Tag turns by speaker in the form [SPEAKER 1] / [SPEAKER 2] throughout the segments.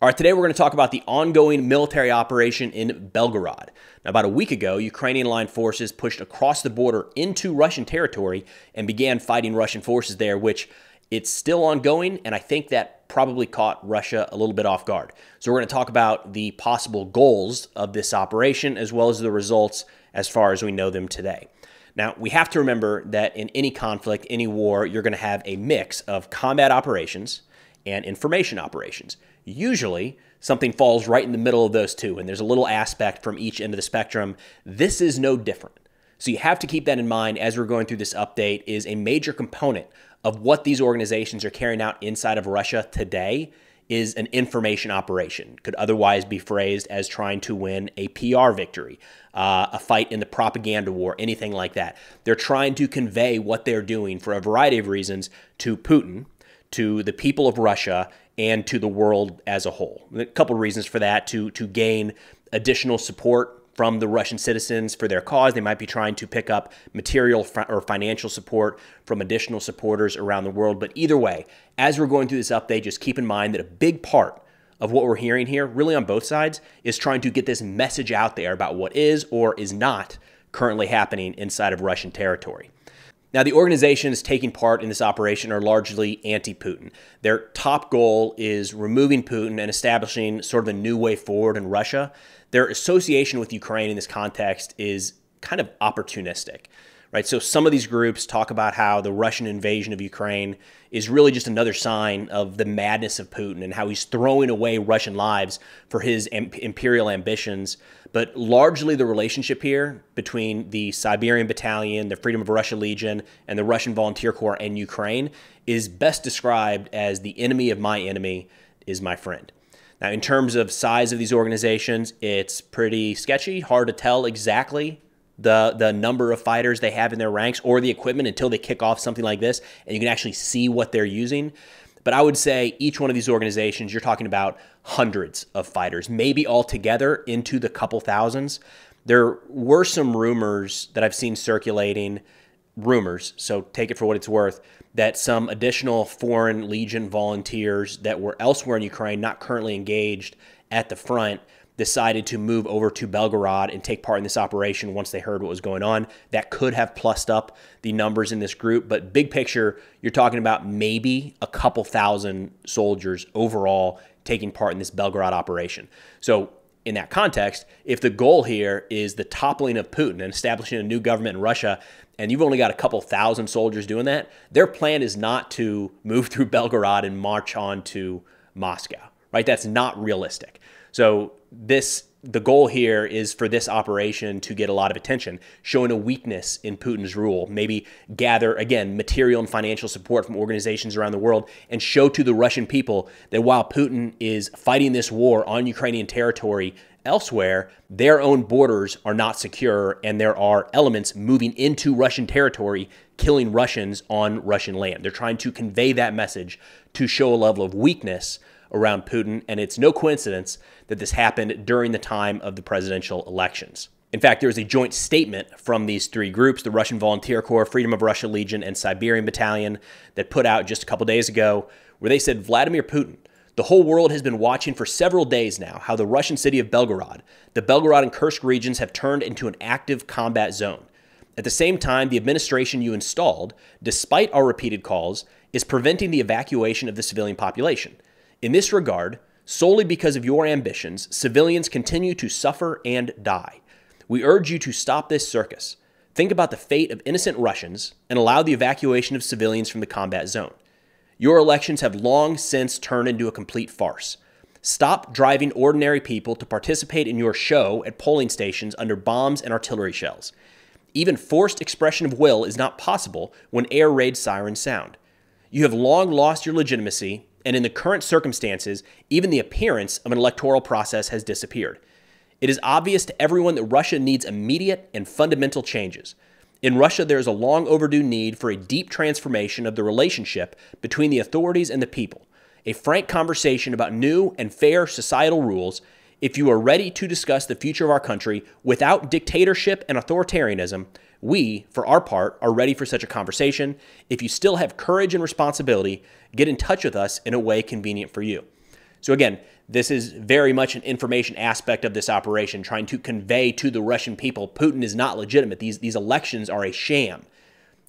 [SPEAKER 1] All right, today we're going to talk about the ongoing military operation in Belgorod. Now, about a week ago, Ukrainian aligned forces pushed across the border into Russian territory and began fighting Russian forces there, which it's still ongoing, and I think that probably caught Russia a little bit off guard. So we're going to talk about the possible goals of this operation as well as the results as far as we know them today. Now, we have to remember that in any conflict, any war, you're going to have a mix of combat operations and information operations. Usually, something falls right in the middle of those two, and there's a little aspect from each end of the spectrum. This is no different. So you have to keep that in mind as we're going through this update. Is a major component of what these organizations are carrying out inside of Russia today is an information operation. Could otherwise be phrased as trying to win a PR victory, a fight in the propaganda war, anything like that. They're trying to convey what they're doing for a variety of reasons to Putin, to the people of Russia, and to the world as a whole. A couple of reasons for that: to gain additional support from the Russian citizens for their cause. They might be trying to pick up material or financial support from additional supporters around the world. But either way, as we're going through this update, just keep in mind that a big part of what we're hearing here, really on both sides, is trying to get this message out there about what is or is not currently happening inside of Russian territory. Now, the organizations taking part in this operation are largely anti-Putin. Their top goal is removing Putin and establishing sort of a new way forward in Russia. Their association with Ukraine in this context is kind of opportunistic, right? So some of these groups talk about how the Russian invasion of Ukraine is really just another sign of the madness of Putin and how he's throwing away Russian lives for his imperial ambitions. But largely the relationship here between the Siberian Battalion, the Freedom of Russia Legion, and the Russian Volunteer Corps and Ukraine is best described as the enemy of my enemy is my friend. Now, in terms of size of these organizations, it's pretty sketchy, hard to tell exactly the number of fighters they have in their ranks or the equipment until they kick off something like this and you can actually see what they're using. But I would say each one of these organizations, you're talking about hundreds of fighters, maybe all together into the couple thousands. There were some rumors that I've seen circulating, so take it for what it's worth, that some additional foreign legion volunteers that were elsewhere in Ukraine, not currently engaged at the front, decided to move over to Belgorod and take part in this operation once they heard what was going on. That could have plussed up the numbers in this group, but big picture, you're talking about maybe a couple thousand soldiers overall taking part in this Belgorod operation. So in that context, if the goal here is the toppling of Putin and establishing a new government in Russia, and you've only got a couple thousand soldiers doing that, their plan is not to move through Belgorod and march on to Moscow, right? That's not realistic. So the goal here is for this operation to get a lot of attention, showing a weakness in Putin's rule, maybe gather, again, material and financial support from organizations around the world and show to the Russian people that while Putin is fighting this war on Ukrainian territory elsewhere, their own borders are not secure and there are elements moving into Russian territory, killing Russians on Russian land. They're trying to convey that message to show a level of weakness around Putin, and it's no coincidence that this happened during the time of the presidential elections. In fact, there was a joint statement from these three groups, the Russian Volunteer Corps, Freedom of Russia Legion, and Siberian Battalion, that put out just a couple days ago, where they said, Vladimir Putin, the whole world has been watching for several days now how the Russian city of Belgorod, the Belgorod and Kursk regions have turned into an active combat zone. At the same time, the administration you installed, despite our repeated calls, is preventing the evacuation of the civilian population. In this regard, solely because of your ambitions, civilians continue to suffer and die. We urge you to stop this circus. Think about the fate of innocent Russians and allow the evacuation of civilians from the combat zone. Your elections have long since turned into a complete farce. Stop driving ordinary people to participate in your show at polling stations under bombs and artillery shells. Even forced expression of will is not possible when air raid sirens sound. You have long lost your legitimacy, and in the current circumstances, even the appearance of an electoral process has disappeared. It is obvious to everyone that Russia needs immediate and fundamental changes. In Russia, there is a long overdue need for a deep transformation of the relationship between the authorities and the people, a frank conversation about new and fair societal rules. If you are ready to discuss the future of our country without dictatorship and authoritarianism, we, for our part, are ready for such a conversation. If you still have courage and responsibility, get in touch with us in a way convenient for you. So again, This is very much an information aspect of this operation, trying to convey to the Russian people Putin is not legitimate. These elections are a sham.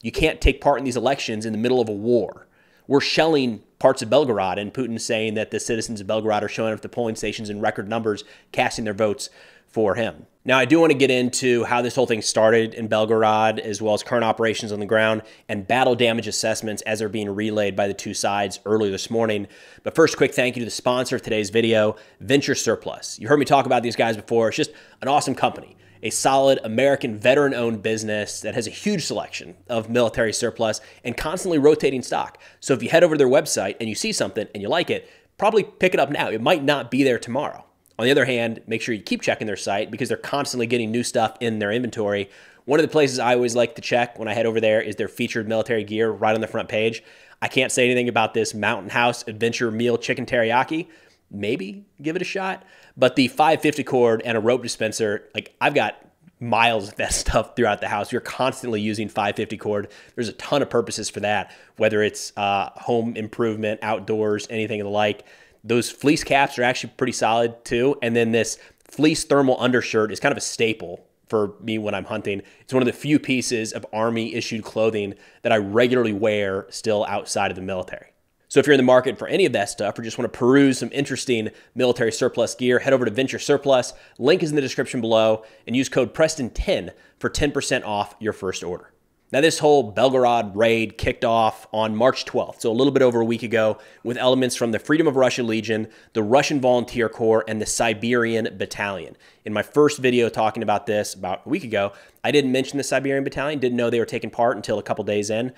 [SPEAKER 1] You can't take part in these elections in the middle of a war. We're shelling parts of Belgorod, and Putin's saying that the citizens of Belgorod are showing up at the polling stations in record numbers, casting their votes for him. Now, I do want to get into how this whole thing started in Belgorod, as well as current operations on the ground and battle damage assessments as they're being relayed by the two sides earlier this morning. But first, quick thank you to the sponsor of today's video, Venture Surplus. You heard me talk about these guys before. It's just an awesome company, a solid American veteran-owned business that has a huge selection of military surplus and constantly rotating stock. So if you head over to their website and you see something and you like it, probably pick it up now. It might not be there tomorrow. On the other hand, make sure you keep checking their site because they're constantly getting new stuff in their inventory. One of the places I always like to check when I head over there is their featured military gear right on the front page. I can't say anything about this Mountain House Adventure Meal Chicken Teriyaki. Maybe give it a shot. But the 550 cord and a rope dispenser, like I've got miles of that stuff throughout the house. We're constantly using 550 cord. There's a ton of purposes for that, whether it's home improvement, outdoors, anything of the like. Those fleece caps are actually pretty solid too. And then this fleece thermal undershirt is kind of a staple for me when I'm hunting. It's one of the few pieces of Army issued clothing that I regularly wear still outside of the military. So if you're in the market for any of that stuff or just want to peruse some interesting military surplus gear, head over to Venture Surplus. Link is in the description below and use code Preston10 for 10% off your first order. Now, this whole Belgorod raid kicked off on March 12th, so a little bit over a week ago, with elements from the Freedom of Russia Legion, the Russian Volunteer Corps, and the Siberian Battalion. In my first video talking about this about a week ago, I didn't mention the Siberian Battalion, didn't know they were taking part until a couple days in.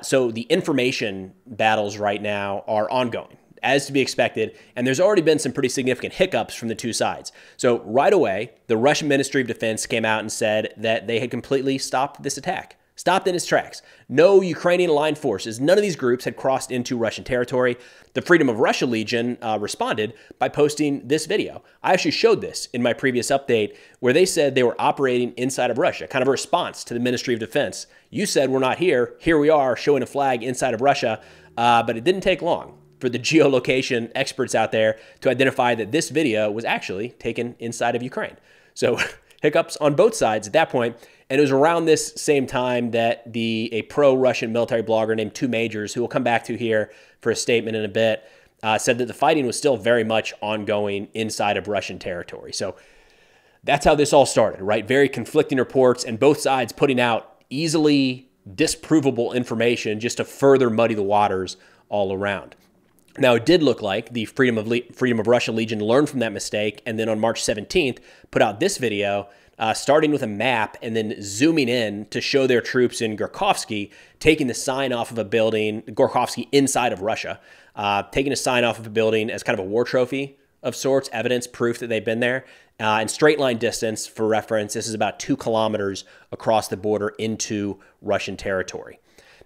[SPEAKER 1] So the information battles right now are ongoing, as to be expected, and there's already been some pretty significant hiccups from the two sides. So right away, the Russian Ministry of Defense came out and said that they had completely stopped this attack. Stopped in its tracks. No Ukrainian aligned forces, none of these groups had crossed into Russian territory. The Freedom of Russia Legion responded by posting this video. I actually showed this in my previous update where they said they were operating inside of Russia, kind of a response to the Ministry of Defense. You said we're not here. Here we are showing a flag inside of Russia, but it didn't take long for the geolocation experts out there to identify that this video was actually taken inside of Ukraine. So hiccups on both sides at that point. And it was around this same time that a pro-Russian military blogger named Two Majors, who we'll come back to here for a statement in a bit, said that the fighting was still very much ongoing inside of Russian territory. So that's how this all started, right? Very conflicting reports and both sides putting out easily disprovable information just to further muddy the waters all around. Now, it did look like the Freedom of Russia Legion learned from that mistake and then on March 17th put out this video starting with a map and then zooming in to show their troops in Gorkovsky taking the sign off of a building, Gorkovsky inside of Russia, taking a sign off of a building as kind of a war trophy of sorts, evidence, proof that they've been there. In straight line distance, for reference, this is about 2 kilometers across the border into Russian territory.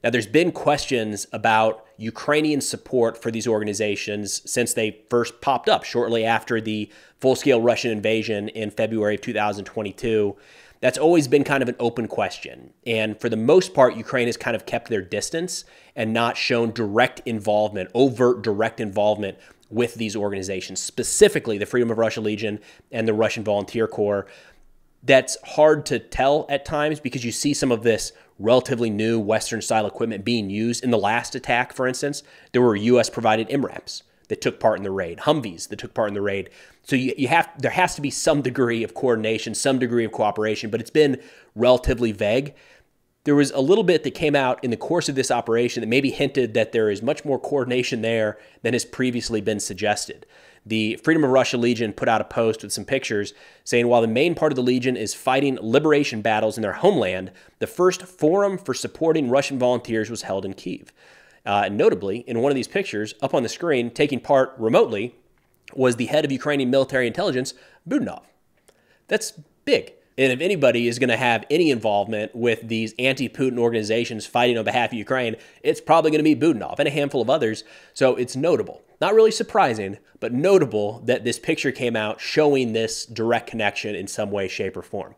[SPEAKER 1] Now, there's been questions about Ukrainian support for these organizations since they first popped up shortly after the full-scale Russian invasion in February of 2022. That's always been kind of an open question. And for the most part, Ukraine has kind of kept their distance and not shown direct involvement, overt direct involvement with these organizations, specifically the Freedom of Russia Legion and the Russian Volunteer Corps. That's hard to tell at times because you see some of this relatively new Western-style equipment being used. In the last attack, for instance, there were U.S.-provided MRAPs that took part in the raid, Humvees that took part in the raid. So there has to be some degree of coordination, some degree of cooperation, but it's been relatively vague. There was a little bit that came out in the course of this operation that maybe hinted that there is much more coordination there than has previously been suggested. The Freedom of Russia Legion put out a post with some pictures saying while the main part of the Legion is fighting liberation battles in their homeland, the first forum for supporting Russian volunteers was held in Kyiv. Notably, in one of these pictures, up on the screen, taking part remotely, was the head of Ukrainian military intelligence, Budanov. That's big. And if anybody is going to have any involvement with these anti-Putin organizations fighting on behalf of Ukraine, it's probably going to be Budanov and a handful of others. So it's notable. Not really surprising, but notable that this picture came out showing this direct connection in some way, shape, or form.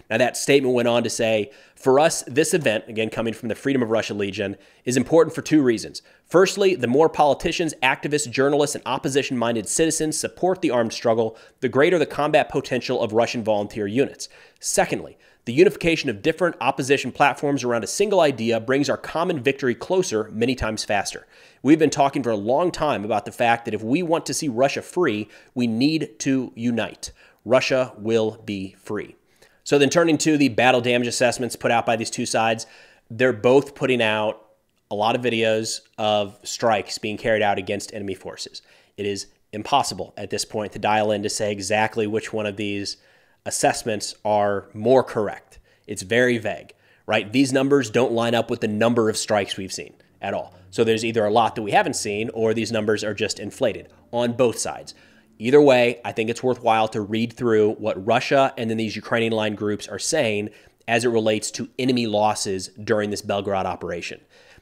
[SPEAKER 1] Now, that statement went on to say, for us, this event, again, coming from the Freedom of Russia Legion, is important for two reasons. Firstly, the more politicians, activists, journalists, and opposition-minded citizens support the armed struggle, the greater the combat potential of Russian volunteer units. Secondly, the unification of different opposition platforms around a single idea brings our common victory closer many times faster. We've been talking for a long time about the fact that if we want to see Russia free, we need to unite. Russia will be free. So then turning to the battle damage assessments put out by these two sides, they're both putting out a lot of videos of strikes being carried out against enemy forces. It is impossible at this point to dial in to say exactly which one of these assessments are more correct. It's very vague, right? These numbers don't line up with the number of strikes we've seen at all. So there's either a lot that we haven't seen or these numbers are just inflated on both sides. Either way, I think it's worthwhile to read through what Russia and then these Ukrainian line groups are saying as it relates to enemy losses during this Belgorod operation.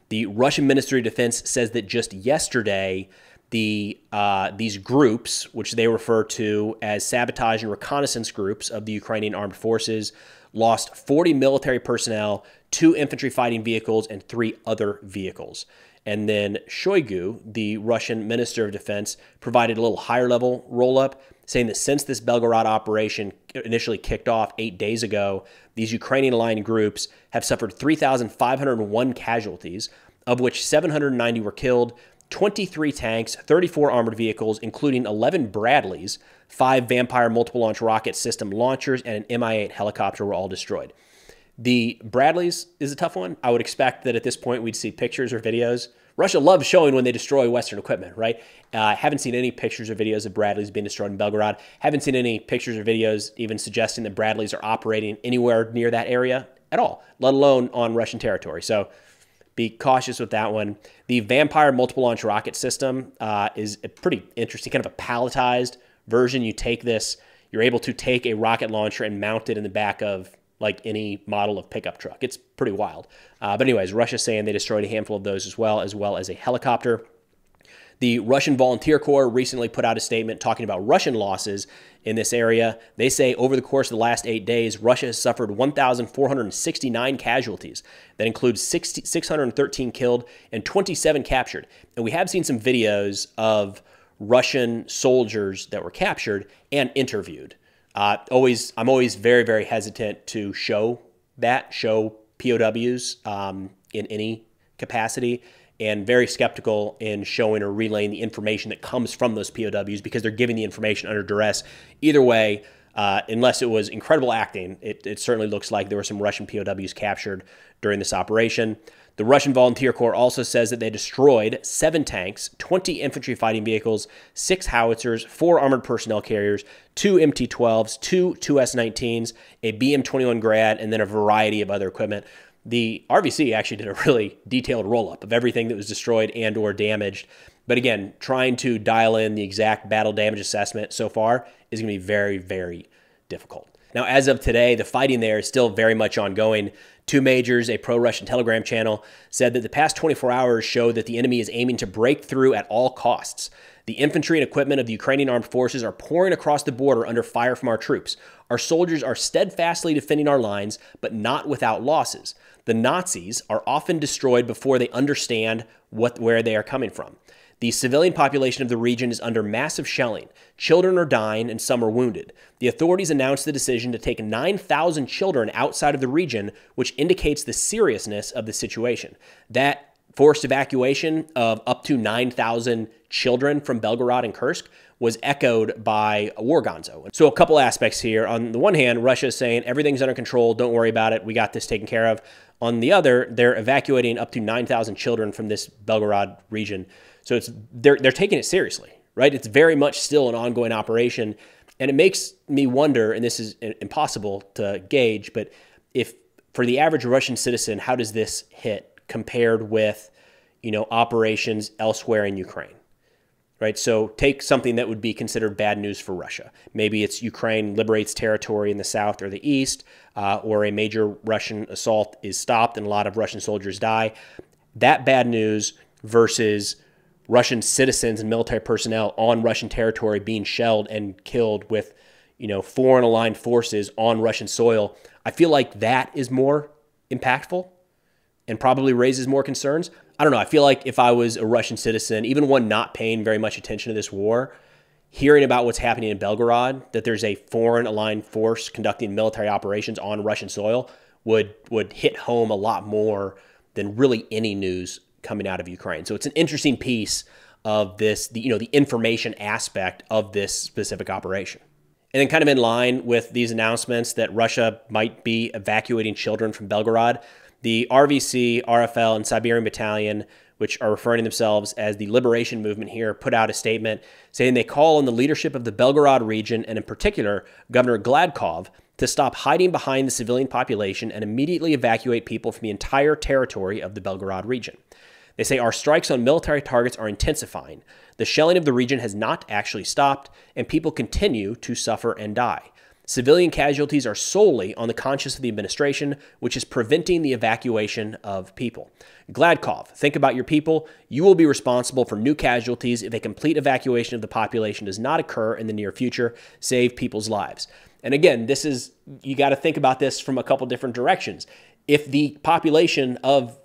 [SPEAKER 1] The Russian Ministry of Defense says that just yesterday, these groups, which they refer to as sabotage and reconnaissance groups of the Ukrainian armed forces, lost 40 military personnel, 2 infantry fighting vehicles, and 3 other vehicles. And then Shoigu, the Russian Minister of Defense, provided a little higher level roll-up, saying that since this Belgorod operation initially kicked off 8 days ago, these Ukrainian aligned groups have suffered 3,501 casualties, of which 790 were killed, 23 tanks, 34 armored vehicles, including 11 Bradleys, 5 Vampire multiple launch rocket system launchers, and an Mi-8 helicopter were all destroyed. The Bradleys is a tough one. I would expect that at this point we'd see pictures or videos. Russia loves showing when they destroy Western equipment, right? Haven't seen any pictures or videos of Bradleys being destroyed in Belgorod. Haven't seen any pictures or videos even suggesting that Bradleys are operating anywhere near that area at all, let alone on Russian territory. So be cautious with that one. The Vampire multiple launch rocket system is a pretty interesting, kind of a palletized version. You take this, you're able to take a rocket launcher and mount it in the back of like any model of pickup truck. It's pretty wild. But anyways, Russia's saying they destroyed a handful of those as well as a helicopter. The Russian Volunteer Corps recently put out a statement talking about Russian losses in this area. They say over the course of the last 8 days, Russia has suffered 1,469 casualties. That includes 613 killed and 27 captured. And we have seen some videos of Russian soldiers that were captured and interviewed. I'm always very, very hesitant to show POWs in any capacity, and very skeptical in showing or relaying the information that comes from those POWs because they're giving the information under duress. Either way, unless it was incredible acting, it certainly looks like there were some Russian POWs captured during this operation. The Russian Volunteer Corps also says that they destroyed 7 tanks, 20 infantry fighting vehicles, 6 howitzers, 4 armored personnel carriers, 2 MT-12s, 2 S-19s, a BM-21 Grad, and then a variety of other equipment. The RVC actually did a really detailed roll-up of everything that was destroyed and or damaged. But again, trying to dial in the exact battle damage assessment so far is going to be very, very difficult. Now, as of today, the fighting there is still very much ongoing. 2 majors, a pro-Russian Telegram channel, said that the past 24 hours show that the enemy is aiming to break through at all costs. The infantry and equipment of the Ukrainian armed forces are pouring across the border under fire from our troops. Our soldiers are steadfastly defending our lines, but not without losses. The Nazis are often destroyed before they understand where they are coming from. The civilian population of the region is under massive shelling. Children are dying and some are wounded. The authorities announced the decision to take 9,000 children outside of the region, which indicates the seriousness of the situation. That forced evacuation of up to 9,000 children from Belgorod and Kursk was echoed by a war gonzo. So a couple aspects here. On the one hand, Russia is saying everything's under control, don't worry about it, we got this taken care of. On the other, they're evacuating up to 9,000 children from this Belgorod region. So they're taking it seriously, right? It's very much still an ongoing operation. And it makes me wonder, and this is impossible to gauge, but if for the average Russian citizen, how does this hit compared with, operations elsewhere in Ukraine, right? So take something that would be considered bad news for Russia. Maybe it's Ukraine liberates territory in the south or the east, or a major Russian assault is stopped and a lot of Russian soldiers die. That bad news versus Russian citizens and military personnel on Russian territory being shelled and killed with, foreign aligned forces on Russian soil, I feel like that is more impactful and probably raises more concerns. I don't know. I feel like if I was a Russian citizen, even one not paying very much attention to this war, hearing about what's happening in Belgorod, that there's a foreign aligned force conducting military operations on Russian soil, would hit home a lot more than really any news coming out of Ukraine. So it's an interesting piece of this, the information aspect of this specific operation. And then kind of in line with these announcements that Russia might be evacuating children from Belgorod, the RVC, RFL, and Siberian Battalion, which are referring to themselves as the Liberation Movement here, put out a statement saying they call on the leadership of the Belgorod region, and in particular, Governor Gladkov, to stop hiding behind the civilian population and immediately evacuate people from the entire territory of the Belgorod region. They say our strikes on military targets are intensifying. The shelling of the region has not actually stopped, and people continue to suffer and die. Civilian casualties are solely on the conscience of the administration, which is preventing the evacuation of people. Gladkov, think about your people. You will be responsible for new casualties if a complete evacuation of the population does not occur in the near future. Save people's lives. And again, you got to think about this from a couple different directions. If the population of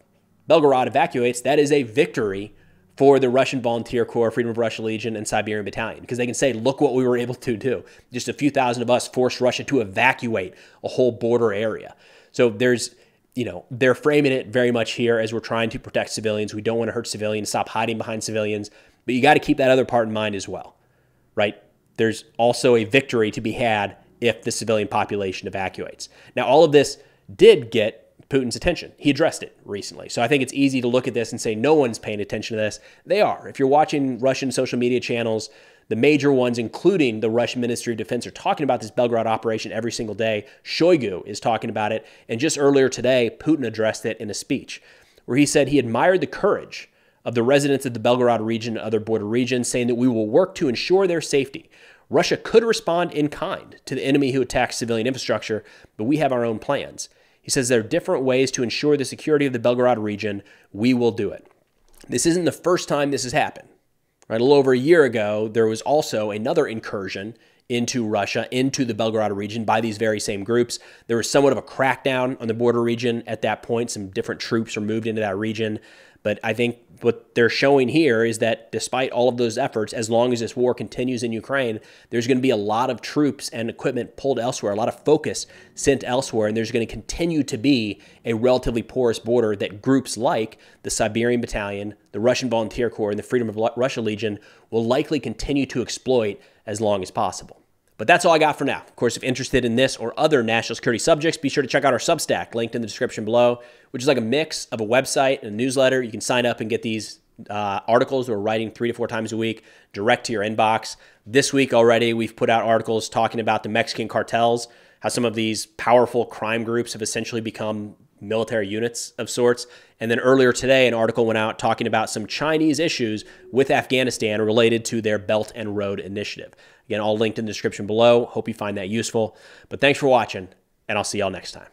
[SPEAKER 1] Belgorod evacuates, that is a victory for the Russian Volunteer Corps, Freedom of Russia Legion, and Siberian Battalion, because they can say, look what we were able to do. Just a few thousand of us forced Russia to evacuate a whole border area. So they're framing it very much here as we're trying to protect civilians. We don't want to hurt civilians, stop hiding behind civilians, but you got to keep that other part in mind as well, right? There's also a victory to be had if the civilian population evacuates. Now, all of this did get Putin's attention. He addressed it recently. So I think it's easy to look at this and say no one's paying attention to this. They are. If you're watching Russian social media channels, the major ones, including the Russian Ministry of Defense, are talking about this Belgorod operation every single day. Shoigu is talking about it. And just earlier today, Putin addressed it in a speech where he said he admired the courage of the residents of the Belgorod region and other border regions, saying that we will work to ensure their safety. Russia could respond in kind to the enemy who attacks civilian infrastructure, but we have our own plans. He says there are different ways to ensure the security of the Belgorod region. We will do it. This isn't the first time this has happened. Right? A little over a year ago, there was also another incursion into Russia, into the Belgorod region by these very same groups. There was somewhat of a crackdown on the border region at that point. Some different troops were moved into that region. But I think what they're showing here is that despite all of those efforts, as long as this war continues in Ukraine, there's going to be a lot of troops and equipment pulled elsewhere, a lot of focus sent elsewhere, and there's going to continue to be a relatively porous border that groups like the Siberian Battalion, the Russian Volunteer Corps, and the Freedom of Russia Legion will likely continue to exploit as long as possible. But that's all I got for now. Of course, if interested in this or other national security subjects, be sure to check out our Substack, linked in the description below, which is like a mix of a website and a newsletter. You can sign up and get these articles we're writing 3 to 4 times a week direct to your inbox. This week already, we've put out articles talking about the Mexican cartels, how some of these powerful crime groups have essentially become military units of sorts. And then earlier today, an article went out talking about some Chinese issues with Afghanistan related to their Belt and Road Initiative. Again, all linked in the description below. Hope you find that useful. But thanks for watching, and I'll see y'all next time.